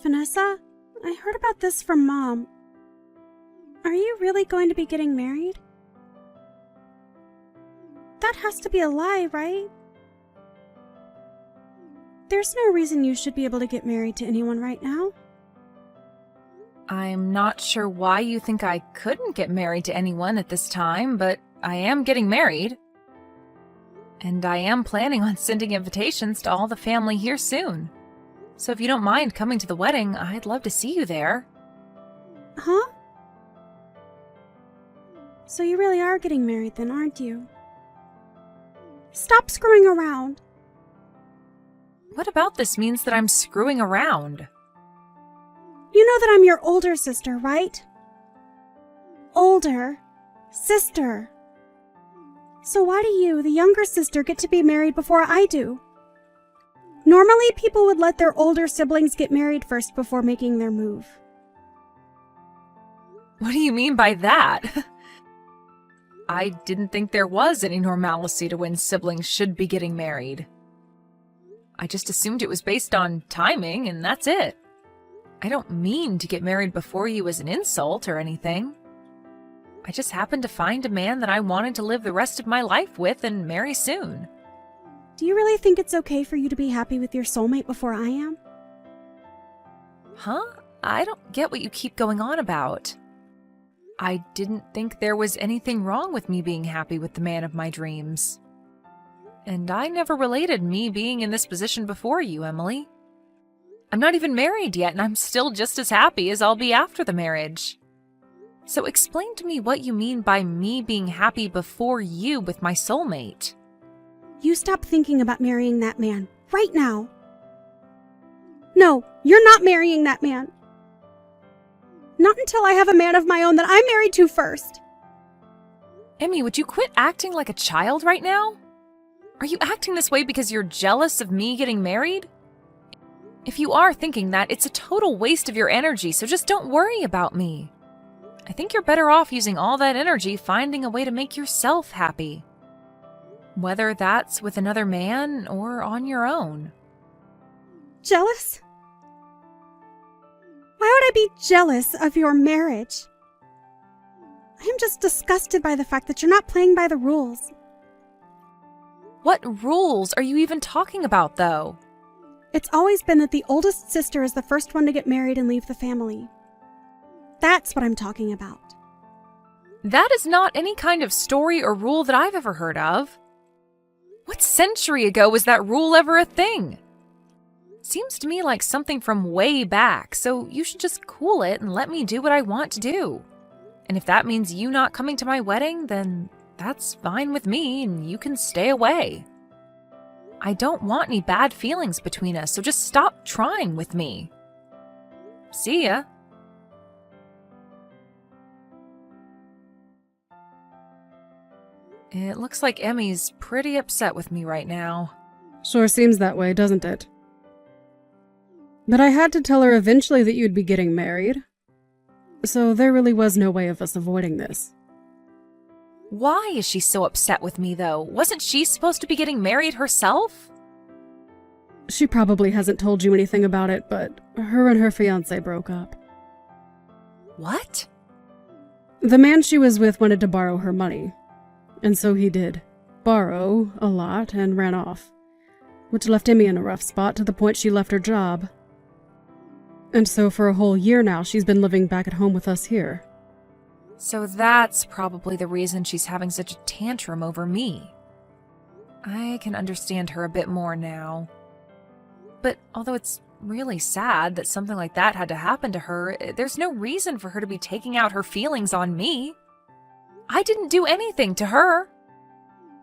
Vanessa, I heard about this from Mom. Are you really going to be getting married? That has to be a lie, right? There's no reason you should be able to get married to anyone right now. I'm not sure why you think I couldn't get married to anyone at this time, but I am getting married. And I am planning on sending invitations to all the family here soon. So if you don't mind coming to the wedding, I'd love to see you there. Huh? So you really are getting married then, aren't you? Stop screwing around. What about this means that I'm screwing around? You know that I'm your older sister, right? Older sister. So why do you, the younger sister, get to be married before I do? Normally, people would let their older siblings get married first before making their move. What do you mean by that? I didn't think there was any normalcy to when siblings should be getting married. I just assumed it was based on timing, and that's it. I don't mean to get married before you as an insult or anything. I just happened to find a man that I wanted to live the rest of my life with and marry soon. Do you really think it's okay for you to be happy with your soulmate before I am? Huh? I don't get what you keep going on about. I didn't think there was anything wrong with me being happy with the man of my dreams. And I never related me being in this position before you, Emily. I'm not even married yet, and I'm still just as happy as I'll be after the marriage. So explain to me what you mean by me being happy before you with my soulmate. You stop thinking about marrying that man right now. No, you're not marrying that man. Not until I have a man of my own that I'm married to first. Emmy, would you quit acting like a child right now? Are you acting this way because you're jealous of me getting married? If you are thinking that, it's a total waste of your energy, so just don't worry about me. I think you're better off using all that energy finding a way to make yourself happy. Whether that's with another man or on your own. Jealous? Why would I be jealous of your marriage? I am just disgusted by the fact that you're not playing by the rules. What rules are you even talking about, though? It's always been that the oldest sister is the first one to get married and leave the family. That's what I'm talking about. That is not any kind of story or rule that I've ever heard of. What century ago was that rule ever a thing? Seems to me like something from way back, so you should just cool it and let me do what I want to do. And if that means you not coming to my wedding, then that's fine with me and you can stay away. I don't want any bad feelings between us, so just stop trying with me. See ya. It looks like Emmy's pretty upset with me right now. Sure seems that way, doesn't it? But I had to tell her eventually that you'd be getting married. So there really was no way of us avoiding this. Why is she so upset with me, though? Wasn't she supposed to be getting married herself? She probably hasn't told you anything about it, but her and her fiancé broke up. What? The man she was with wanted to borrow her money. And so he did. Borrow a lot and ran off. Which left Emmy in a rough spot to the point she left her job. And so for a whole year now, she's been living back at home with us here. So that's probably the reason she's having such a tantrum over me. I can understand her a bit more now. But although it's really sad that something like that had to happen to her, there's no reason for her to be taking out her feelings on me. I didn't do anything to her.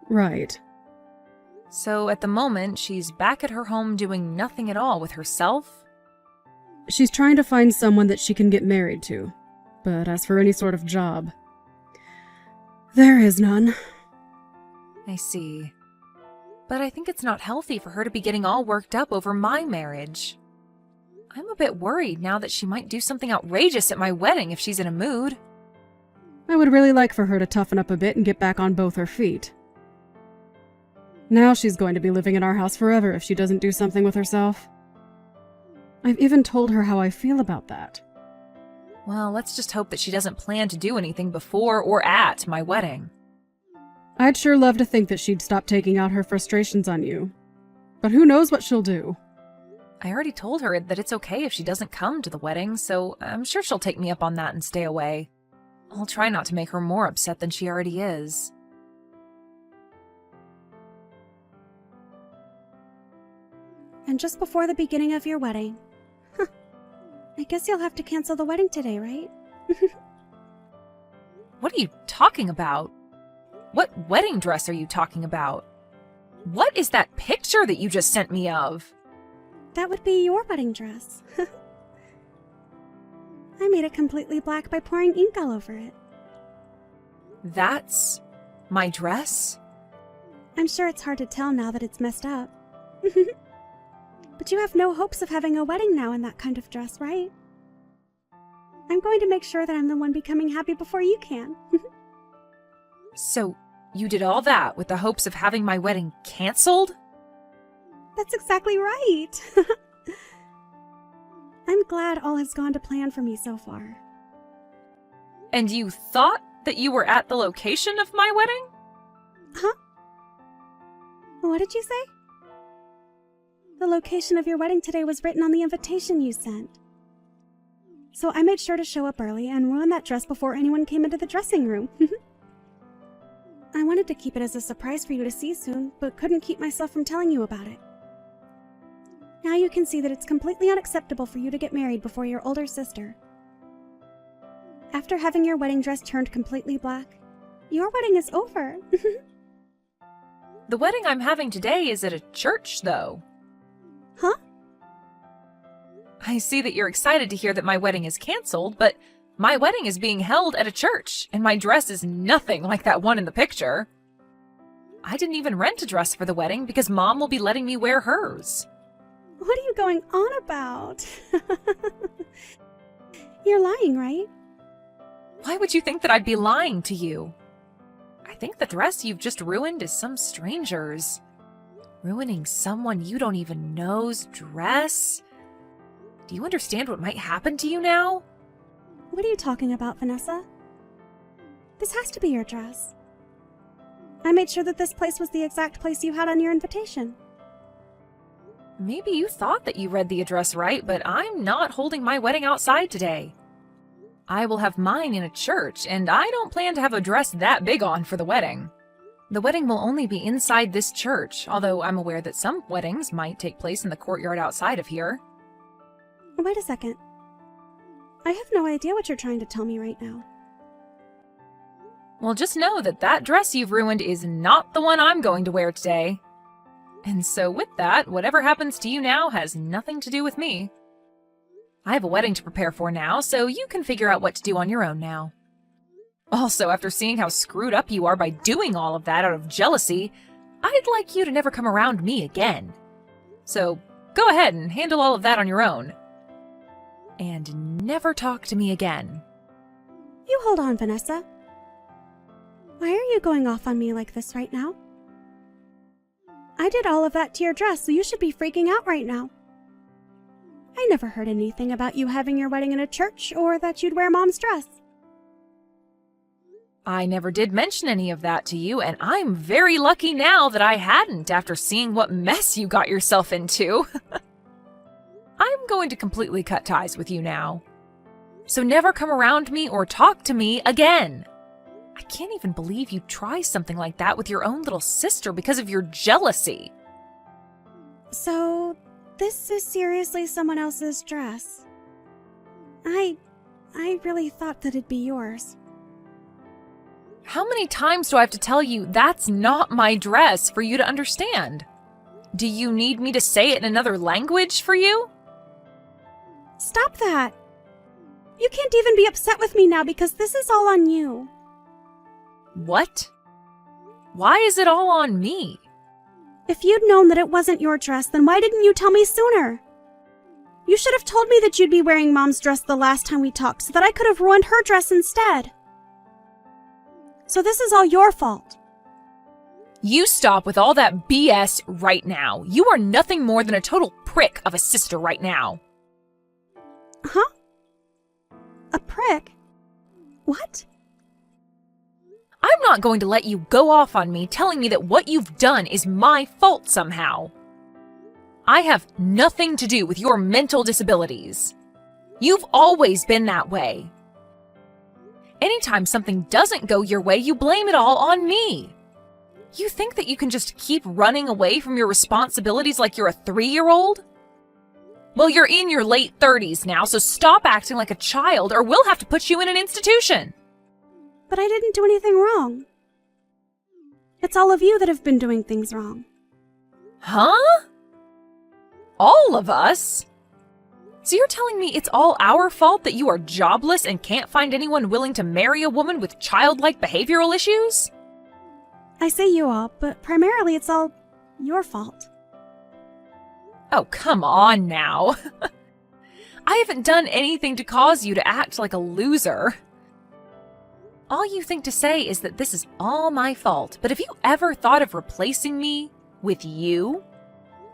Right. So at the moment, she's back at her home doing nothing at all with herself. She's trying to find someone that she can get married to. But as for any sort of job, there is none. I see. But I think it's not healthy for her to be getting all worked up over my marriage. I'm a bit worried now that she might do something outrageous at my wedding if she's in a mood. I would really like for her to toughen up a bit and get back on both her feet. Now she's going to be living in our house forever if she doesn't do something with herself. I've even told her how I feel about that. Well, let's just hope that she doesn't plan to do anything before or at my wedding. I'd sure love to think that she'd stop taking out her frustrations on you. But who knows what she'll do? I already told her that it's okay if she doesn't come to the wedding, so I'm sure she'll take me up on that and stay away. I'll try not to make her more upset than she already is. And just before the beginning of your wedding. I guess you'll have to cancel the wedding today, right? What are you talking about? What wedding dress are you talking about? What is that picture that you just sent me of? That would be your wedding dress. I made it completely black by pouring ink all over it. That's my dress? I'm sure it's hard to tell now that it's messed up. But you have no hopes of having a wedding now in that kind of dress, right? I'm going to make sure that I'm the one becoming happy before you can. So, you did all that with the hopes of having my wedding canceled? That's exactly right. I'm glad all has gone to plan for me so far. And you thought that you were at the location of my wedding? Huh? What did you say? The location of your wedding today was written on the invitation you sent. So I made sure to show up early and ruin that dress before anyone came into the dressing room. I wanted to keep it as a surprise for you to see soon, but couldn't keep myself from telling you about it. Now you can see that it's completely unacceptable for you to get married before your older sister. After having your wedding dress turned completely black, your wedding is over. The wedding I'm having today is at a church, though. Huh? I see that you're excited to hear that my wedding is canceled, but my wedding is being held at a church, and my dress is nothing like that one in the picture. I didn't even rent a dress for the wedding because Mom will be letting me wear hers. What are you going on about? You're lying, right? Why would you think that I'd be lying to you? I think the dress you've just ruined is some stranger's. Ruining someone you don't even know's dress? Do you understand what might happen to you now? What are you talking about, Vanessa? This has to be your dress. I made sure that this place was the exact place you had on your invitation. Maybe you thought that you read the address right, but I'm not holding my wedding outside today. I will have mine in a church, and I don't plan to have a dress that big on for the wedding. The wedding will only be inside this church, although I'm aware that some weddings might take place in the courtyard outside of here. Wait a second. I have no idea what you're trying to tell me right now. Well, just know that that dress you've ruined is not the one I'm going to wear today. And so with that, whatever happens to you now has nothing to do with me. I have a wedding to prepare for now, so you can figure out what to do on your own now. Also, after seeing how screwed up you are by doing all of that out of jealousy, I'd like you to never come around me again. So go ahead and handle all of that on your own. And never talk to me again. You hold on, Vanessa. Why are you going off on me like this right now? I did all of that to your dress, so you should be freaking out right now. I never heard anything about you having your wedding in a church or that you'd wear Mom's dress. I never did mention any of that to you, and I'm very lucky now that I hadn't after seeing what mess you got yourself into. I'm going to completely cut ties with you now. So never come around me or talk to me again. I can't even believe you'd try something like that with your own little sister because of your jealousy. So, this is seriously someone else's dress. I really thought that it'd be yours. How many times do I have to tell you that's not my dress for you to understand? Do you need me to say it in another language for you? Stop that! You can't even be upset with me now because this is all on you. What? Why is it all on me? If you'd known that it wasn't your dress, then why didn't you tell me sooner? You should have told me that you'd be wearing Mom's dress the last time we talked so that I could have ruined her dress instead. So this is all your fault. You stop with all that BS right now. You are nothing more than a total prick of a sister right now. Huh? A prick? What? I'm not going to let you go off on me telling me that what you've done is my fault somehow. I have nothing to do with your mental disabilities. You've always been that way. Anytime something doesn't go your way, you blame it all on me. You think that you can just keep running away from your responsibilities like you're a 3-year-old? Well, you're in your late 30s now, so stop acting like a child or we'll have to put you in an institution. But I didn't do anything wrong. It's all of you that have been doing things wrong. Huh? All of us? So you're telling me it's all our fault that you are jobless and can't find anyone willing to marry a woman with childlike behavioral issues? I say you all, but primarily it's all your fault. Oh, come on now. I haven't done anything to cause you to act like a loser. All you think to say is that this is all my fault, but have you ever thought of replacing me with you?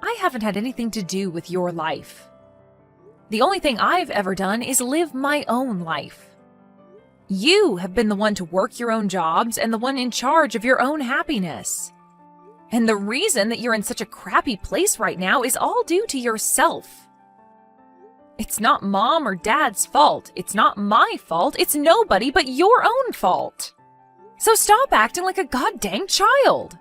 I haven't had anything to do with your life. The only thing I've ever done is live my own life. You have been the one to work your own jobs and the one in charge of your own happiness. And the reason that you're in such a crappy place right now is all due to yourself. It's not Mom or Dad's fault. It's not my fault. It's nobody but your own fault. So stop acting like a goddamn child.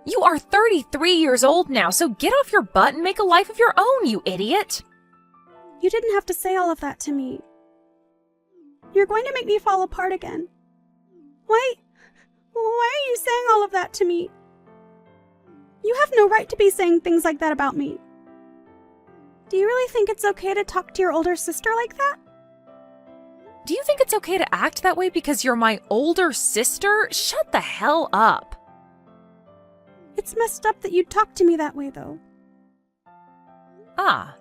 You are 33 years old now, so get off your butt and make a life of your own, you idiot. You didn't have to say all of that to me. You're going to make me fall apart again. Why are you saying all of that to me? You have no right to be saying things like that about me. Do you really think it's okay to talk to your older sister like that? Do you think it's okay to act that way because you're my older sister? Shut the hell up. It's messed up that you talk to me that way, though.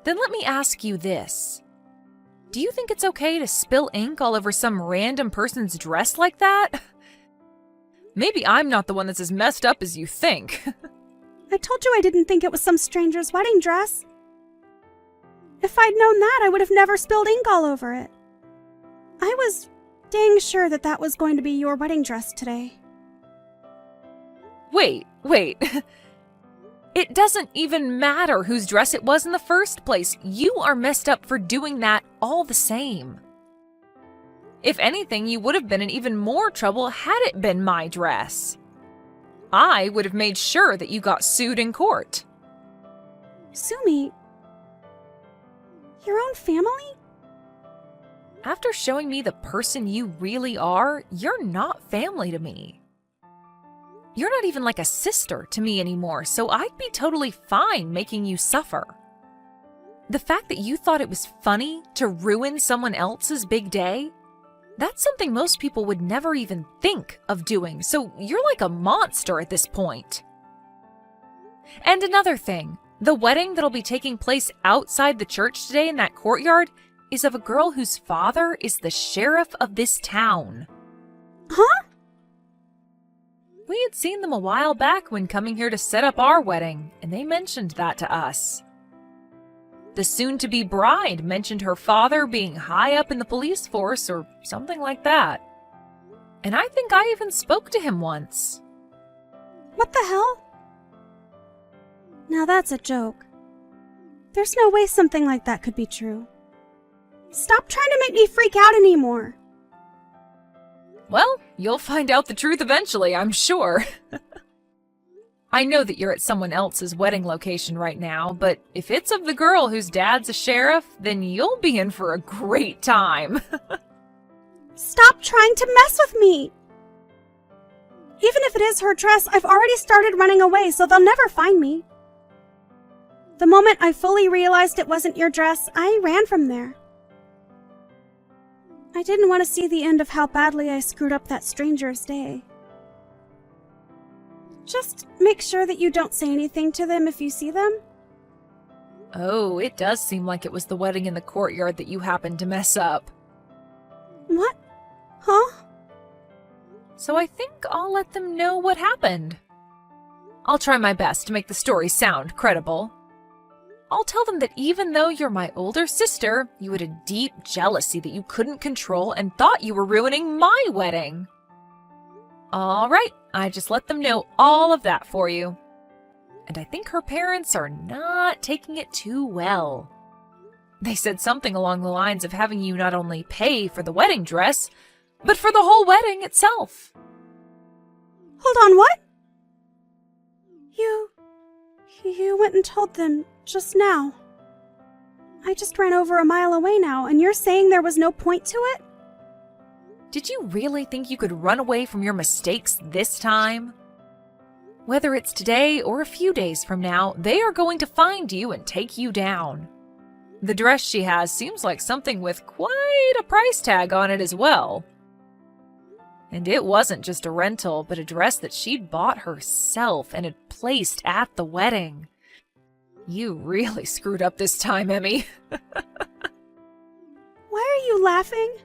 Then let me ask you this. Do you think it's okay to spill ink all over some random person's dress like that? Maybe I'm not the one that's as messed up as you think. I told you I didn't think it was some stranger's wedding dress. If I'd known that, I would have never spilled ink all over it. I was dang sure that that was going to be your wedding dress today. Wait. It doesn't even matter whose dress it was in the first place. You are messed up for doing that all the same. If anything, you would have been in even more trouble had it been my dress. I would have made sure that you got sued in court. Sue me? Your own family? After showing me the person you really are, you're not family to me. You're not even like a sister to me anymore, so I'd be totally fine making you suffer. The fact that you thought it was funny to ruin someone else's big day, that's something most people would never even think of doing, so you're like a monster at this point. And another thing, the wedding that'll be taking place outside the church today in that courtyard is of a girl whose father is the sheriff of this town. Huh? We had seen them a while back when coming here to set up our wedding, and they mentioned that to us. The soon-to-be bride mentioned her father being high up in the police force or something like that. And I think I even spoke to him once. What the hell? Now that's a joke. There's no way something like that could be true. Stop trying to make me freak out anymore. Well, you'll find out the truth eventually, I'm sure. I know that you're at someone else's wedding location right now, but if it's of the girl whose dad's a sheriff, then you'll be in for a great time. Stop trying to mess with me! Even if it is her dress, I've already started running away, so they'll never find me. The moment I fully realized it wasn't your dress, I ran from there. I didn't want to see the end of how badly I screwed up that stranger's day. Just make sure that you don't say anything to them if you see them. Oh, it does seem like it was the wedding in the courtyard that you happened to mess up. What? Huh? So I think I'll let them know what happened. I'll try my best to make the story sound credible. I'll tell them that even though you're my older sister, you had a deep jealousy that you couldn't control and thought you were ruining my wedding. All right, I just let them know all of that for you. And I think her parents are not taking it too well. They said something along the lines of having you not only pay for the wedding dress, but for the whole wedding itself. Hold on, what? You went and told them just now. I just ran over a mile away now, and you're saying there was no point to it? Did you really think you could run away from your mistakes this time? Whether it's today or a few days from now, they are going to find you and take you down. The dress she has seems like something with quite a price tag on it as well. And it wasn't just a rental, but a dress that she'd bought herself and had placed at the wedding. You really screwed up this time, Emmy. Why are you laughing?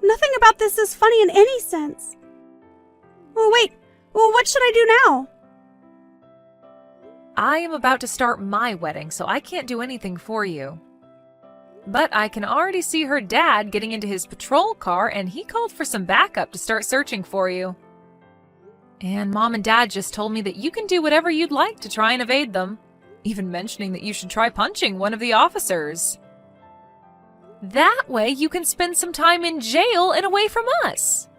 Nothing about this is funny in any sense. Oh, wait. Well, what should I do now? I am about to start my wedding, so I can't do anything for you. But I can already see her dad getting into his patrol car, and he called for some backup to start searching for you. And Mom and Dad just told me that you can do whatever you'd like to try and evade them, even mentioning that you should try punching one of the officers. That way you can spend some time in jail and away from us.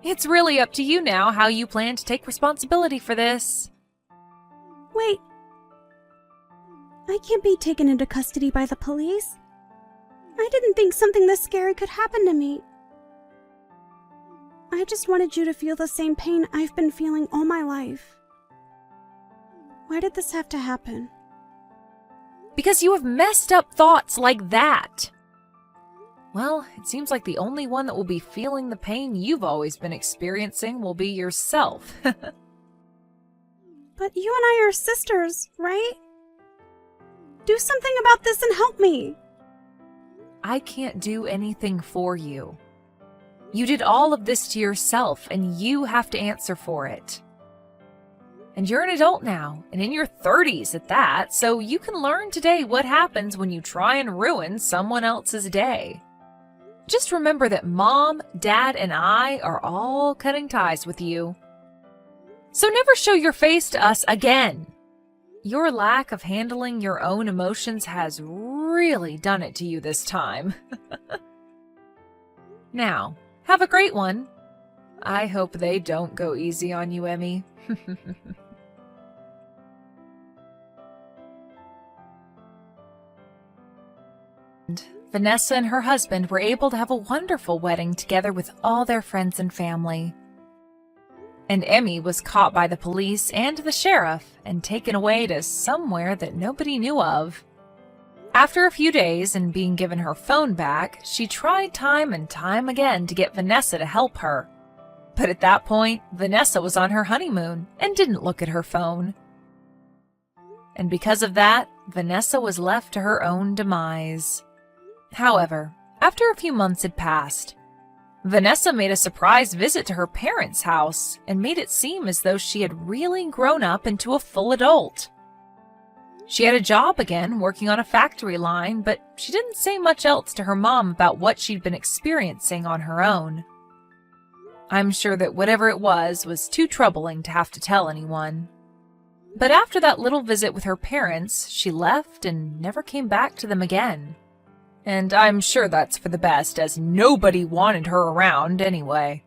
It's really up to you now how you plan to take responsibility for this. Wait. I can't be taken into custody by the police. I didn't think something this scary could happen to me. I just wanted you to feel the same pain I've been feeling all my life. Why did this have to happen? Because you have messed up thoughts like that. Well, it seems like the only one that will be feeling the pain you've always been experiencing will be yourself. But you and I are sisters, right? Do something about this and help me. I can't do anything for you. You did all of this to yourself, and you have to answer for it. And you're an adult now, and in your 30s at that, so you can learn today what happens when you try and ruin someone else's day. Just remember that Mom, Dad, and I are all cutting ties with you. So never show your face to us again. Your lack of handling your own emotions has really done it to you this time. Now, have a great one. I hope they don't go easy on you, Emmy. Vanessa and her husband were able to have a wonderful wedding together with all their friends and family. And Emmy was caught by the police and the sheriff and taken away to somewhere that nobody knew of. After a few days and being given her phone back, she tried time and time again to get Vanessa to help her. But at that point, Vanessa was on her honeymoon and didn't look at her phone. And because of that, Vanessa was left to her own demise. However, after a few months had passed, Vanessa made a surprise visit to her parents' house and made it seem as though she had really grown up into a full adult. She had a job again, working on a factory line, but she didn't say much else to her mom about what she'd been experiencing on her own. I'm sure that whatever it was too troubling to have to tell anyone. But after that little visit with her parents, she left and never came back to them again. And I'm sure that's for the best, as nobody wanted her around anyway.